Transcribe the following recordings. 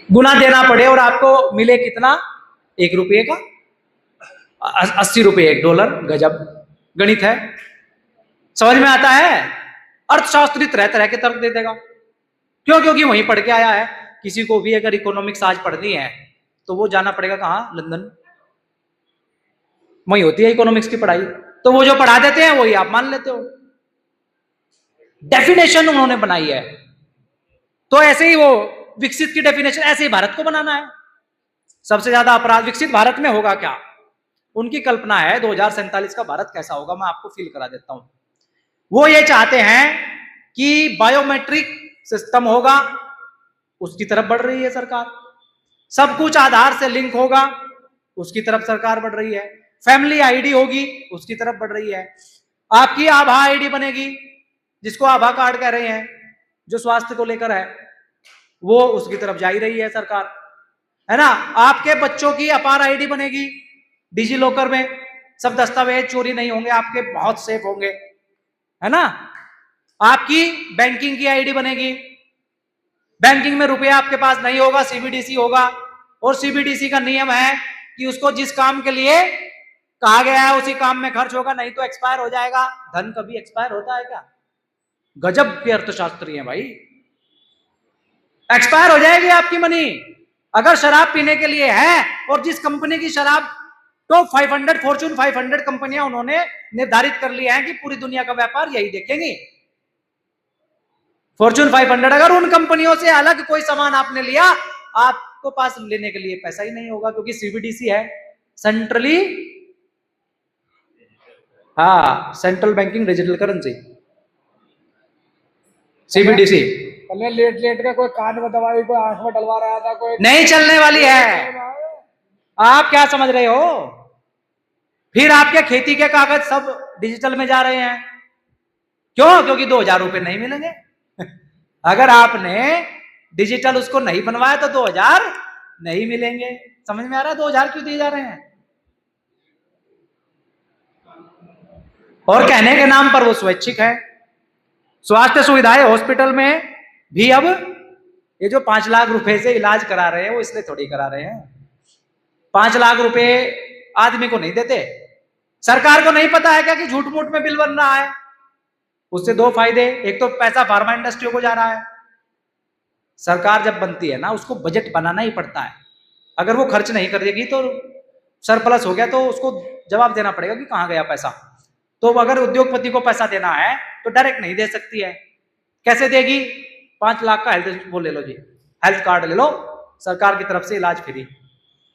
गुना देना पड़े और आपको मिले कितना, 1 रुपये का 80 रुपये $1। गजब गणित है, समझ में आता है। अर्थशास्त्री तरह तरह के तर्क दे देगा, क्यों? क्योंकि वहीं पढ़ के आया है। किसी को भी अगर इकोनॉमिक्स आज पढ़नी है तो वो जाना पड़ेगा कहाँ, लंदन, वही होती है इकोनॉमिक्स की पढ़ाई। तो वो जो पढ़ा देते हैं वही आप मान लेते हो, डेफिनेशन उन्होंने बनाई है। तो ऐसे ही वो विकसित की डेफिनेशन, ऐसे ही भारत को बनाना है। सबसे ज्यादा अपराध विकसित भारत में होगा क्या, उनकी कल्पना है 2047 का भारत कैसा होगा, मैं आपको फील करा देता हूं। वो ये चाहते हैं कि बायोमेट्रिक सिस्टम होगा, उसकी तरफ बढ़ रही है सरकार। सब कुछ आधार से लिंक होगा, उसकी तरफ सरकार बढ़ रही है। फैमिली आईडी होगी, उसकी तरफ बढ़ रही है। आपकी आभा आईडी बनेगी, जिसको आभा कार्ड कह रहे हैं, जो स्वास्थ्य को लेकर है, वो उसकी तरफ जा ही रही है सरकार, है ना। आपके बच्चों की अपार आईडी बनेगी डिजी लॉकर में, सब दस्तावेज चोरी नहीं होंगे, आपके बहुत सेफ होंगे, है ना। आपकी बैंकिंग की आईडी बनेगी, बैंकिंग में रुपया आपके पास नहीं होगा, सीबीडीसी होगा, और सीबीडीसी का नियम है कि उसको जिस काम के लिए कहा गया है उसी काम में खर्च होगा, नहीं तो एक्सपायर हो जाएगा। धन कभी एक्सपायर होता है क्या? गजब के अर्थशास्त्री हैं भाई, एक्सपायर हो जाएगी आपकी मनी। अगर शराब पीने के लिए है, और जिस कंपनी की शराब टॉप 500 फॉर्च्यून 500 कंपनियां उन्होंने निर्धारित कर लिया है कि पूरी दुनिया का व्यापार यही देखेंगी, फॉर्च्यून 500, अगर उन कंपनियों से अलग कोई सामान आपने लिया, आपको पास लेने के लिए पैसा ही नहीं होगा, क्योंकि सीबीडीसी है, सेंट्रली, हाँ, central banking digital currency, CBDC. लेट लेट का कोई कान में दवाई, कोई आंख में डलवा रहा था, कोई नहीं चलने वाली है। आप क्या समझ रहे हो? फिर आपके खेती के कागज सब डिजिटल में जा रहे हैं, क्यों? क्योंकि 2000 रुपए नहीं मिलेंगे। अगर आपने डिजिटल उसको नहीं बनवाया तो 2000 नहीं मिलेंगे। समझ में आ रहा है 2000 क्यों दिए जा रहे हैं? और कहने के नाम पर वो स्वैच्छिक है। स्वास्थ्य सुविधाएं हॉस्पिटल में भी अब ये जो 5 लाख रुपए से इलाज करा रहे हैं, वो इसलिए थोड़ी करा रहे हैं। 5 लाख रुपए आदमी को नहीं देते। सरकार को नहीं पता है क्या कि झूठ मूठ में बिल बन रहा है? उससे 2 फायदे, एक तो पैसा फार्मा इंडस्ट्री को जा रहा है। सरकार जब बनती है ना, उसको बजट बनाना ही पड़ता है। अगर वो खर्च नहीं करेगी तो सरप्लस हो गया तो उसको जवाब देना पड़ेगा कि कहां गया पैसा। तो अगर उद्योगपति को पैसा देना है तो डायरेक्ट नहीं दे सकती है, कैसे देगी? 5 लाख का हेल्थ वो ले लो जी, हेल्थ कार्ड ले लो, सरकार की तरफ से इलाज फ्री।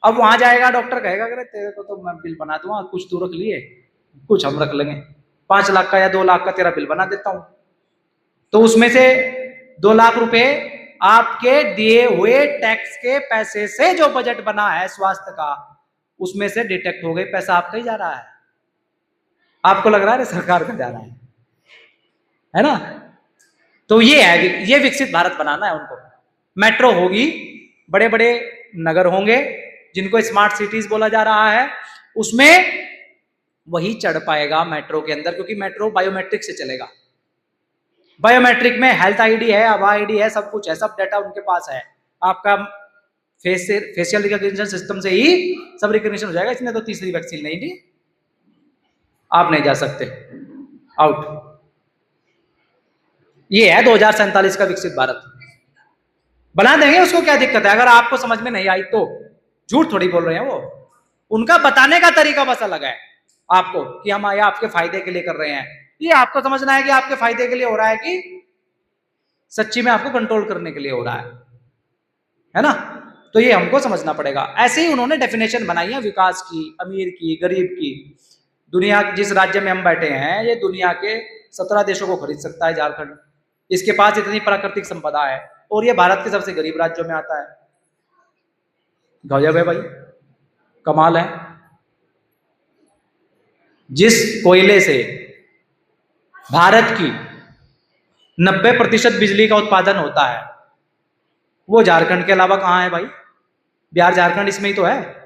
अब वहां जाएगा, डॉक्टर कहेगा कि तेरे को तो मैं बिल बना दूंगा, कुछ तू रख लिए, कुछ हम रख लेंगे, 5 लाख का या 2 लाख का तेरा बिल बना देता हूं। तो उसमें से 2 लाख रुपए आपके दिए हुए टैक्स के पैसे से जो बजट बना है स्वास्थ्य का, उसमें से डिटेक्ट हो गए, पैसा आपका ही जा रहा है। आपको लग रहा है सरकार का जा रहा है ना। तो ये है, ये विकसित भारत बनाना है उनको। मेट्रो होगी, बड़े बड़े नगर होंगे जिनको स्मार्ट सिटीज बोला जा रहा है, उसमें वही चढ़ पाएगा मेट्रो के अंदर, क्योंकि मेट्रो बायोमेट्रिक से चलेगा। बायोमेट्रिक में हेल्थ आईडी है, आभा आईडी है, सब कुछ है, सब डाटा उनके पास है। आपका फेशियल रिकॉग्निशन सिस्टम से ही सब रिकॉग्निशन हो जाएगा। इसने तो तीसरी वैक्सीन नहीं दी, आप नहीं जा सकते, आउट। ये है 2047 का विकसित भारत। बना देंगे, उसको क्या दिक्कत है? अगर आपको समझ में नहीं आई तो झूठ थोड़ी बोल रहे हैं वो, उनका बताने का तरीका बस अलग है आपको, कि हम आया आपके फायदे के लिए कर रहे हैं। ये आपको समझना है कि आपके फायदे के लिए हो रहा है कि सच्ची में आपको कंट्रोल करने के लिए हो रहा है ना। तो ये हमको समझना पड़ेगा। ऐसे ही उन्होंने डेफिनेशन बनाई है विकास की, अमीर की, गरीब की। दुनिया जिस राज्य में हम बैठे हैं, ये दुनिया के 17 देशों को खरीद सकता है झारखंड। इसके पास इतनी प्राकृतिक संपदा है, और ये भारत के सबसे गरीब राज्यों में आता है। गजब है भाई, कमाल है। जिस कोयले से भारत की 90% बिजली का उत्पादन होता है, वो झारखंड के अलावा कहां है भाई? बिहार झारखंड इसमें ही तो है।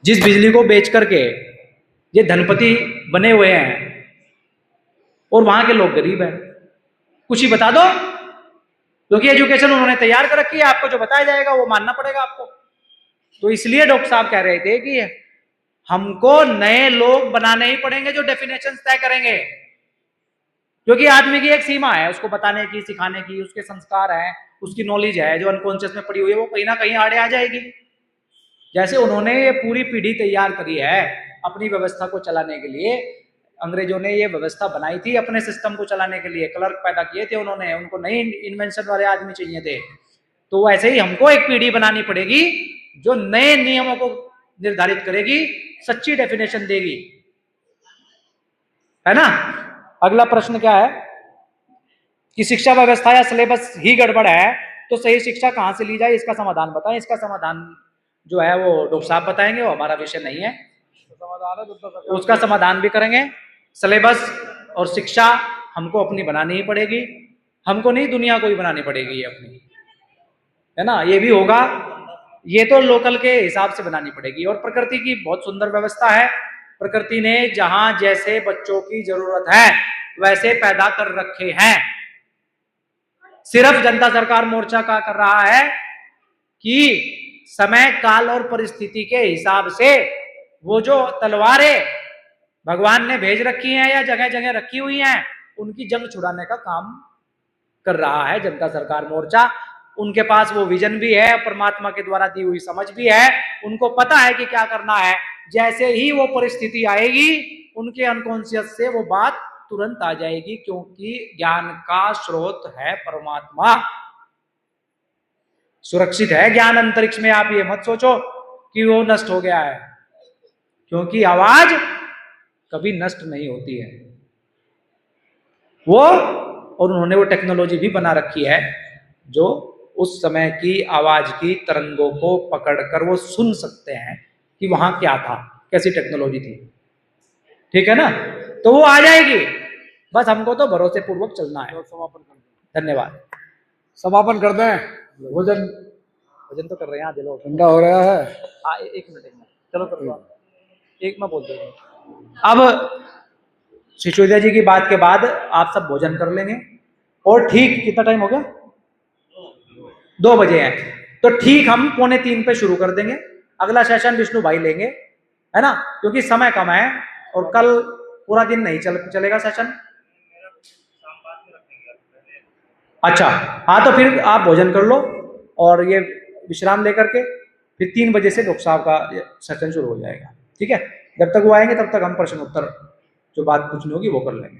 जिस बिजली को बेच करके ये धनपति बने हुए हैं, और वहां के लोग गरीब हैं। कुछ ही बता दो, क्योंकि एजुकेशन उन्होंने तैयार कर रखी है, आपको जो बताया जाएगा वो मानना पड़ेगा आपको। तो इसलिए डॉक्टर साहब कह रहे थे कि हमको नए लोग बनाने ही पड़ेंगे जो डेफिनेशन तय करेंगे, क्योंकि आदमी की एक सीमा है उसको बताने की, सिखाने की, उसके संस्कार है, उसकी नॉलेज है जो अनकॉन्शियस में पड़ी हुई है, वो कहीं ना कहीं आड़े आ जाएगी। जैसे उन्होंने ये पूरी पीढ़ी तैयार करी है अपनी व्यवस्था को चलाने के लिए, अंग्रेजों ने ये व्यवस्था बनाई थी अपने सिस्टम को चलाने के लिए, क्लर्क पैदा किए थे उन्होंने, उनको नई इन्वेंशन वाले आदमी चाहिए थे। तो वैसे ही हमको एक पीढ़ी बनानी पड़ेगी जो नए नियमों को निर्धारित करेगी, सच्ची डेफिनेशन देगी, है ना। अगला प्रश्न क्या है कि शिक्षा व्यवस्था या सिलेबस ही गड़बड़ है तो सही शिक्षा कहां से ली जाए, इसका समाधान बताएं। इसका समाधान जो है वो डॉक्टर साहब बताएंगे, वो हमारा विषय नहीं है, उसका समाधान भी करेंगे। सिलेबस और शिक्षा हमको अपनी बनानी ही पड़ेगी, हमको नहीं दुनिया को ही बनानी पड़ेगी ये अपनी, है ना। ये भी होगा, ये तो लोकल के हिसाब से बनानी पड़ेगी। और प्रकृति की बहुत सुंदर व्यवस्था है, प्रकृति ने जहां जैसे बच्चों की जरूरत है वैसे पैदा कर रखे हैं। सिर्फ जनता सरकार मोर्चा का कर रहा है कि समय काल और परिस्थिति के हिसाब से वो जो तलवारें भगवान ने भेज रखी हैं या जगह जगह रखी हुई हैं उनकी जंग छुड़ाने का काम कर रहा है जनता सरकार मोर्चा। उनके पास वो विजन भी है, परमात्मा के द्वारा दी हुई समझ भी है, उनको पता है कि क्या करना है। जैसे ही वो परिस्थिति आएगी उनके अनकॉन्शियस से वो बात तुरंत आ जाएगी, क्योंकि ज्ञान का स्रोत है परमात्मा, सुरक्षित है ज्ञान अंतरिक्ष में। आप ये मत सोचो कि वो नष्ट हो गया है, क्योंकि आवाज कभी नष्ट नहीं होती है वो। और उन्होंने वो टेक्नोलॉजी भी बना रखी है जो उस समय की आवाज की तरंगों को पकड़कर वो सुन सकते हैं कि वहां क्या था, कैसी टेक्नोलॉजी थी, ठीक है ना। तो वो आ जाएगी, बस हमको तो भरोसे पूर्वक चलना है। समापन कर दें, धन्यवाद। समापन कर दें। भोजन भोजन तो कर रहे हैं आधे लोग, ठंडा हो रहा है। एक मिनट चलो कर दो, एक मैं बोल दूंगा। अब सिसोदिया जी की बात के बाद आप सब भोजन कर लेंगे, और ठीक कितना टाइम हो गया, 2 बजे है, तो ठीक हम 2:45 पे शुरू कर देंगे। अगला सेशन विष्णु भाई लेंगे, है ना, क्योंकि समय कम है और कल पूरा दिन नहीं चलेगा सेशन। अच्छा हाँ, तो फिर आप भोजन कर लो और ये विश्राम लेकर के फिर 3 बजे से डॉक्टर साहब का सेशन शुरू हो जाएगा, ठीक है। जब तक वो आएंगे तब तक हम प्रश्न उत्तर जो बात पूछनी होगी वो कर लेंगे।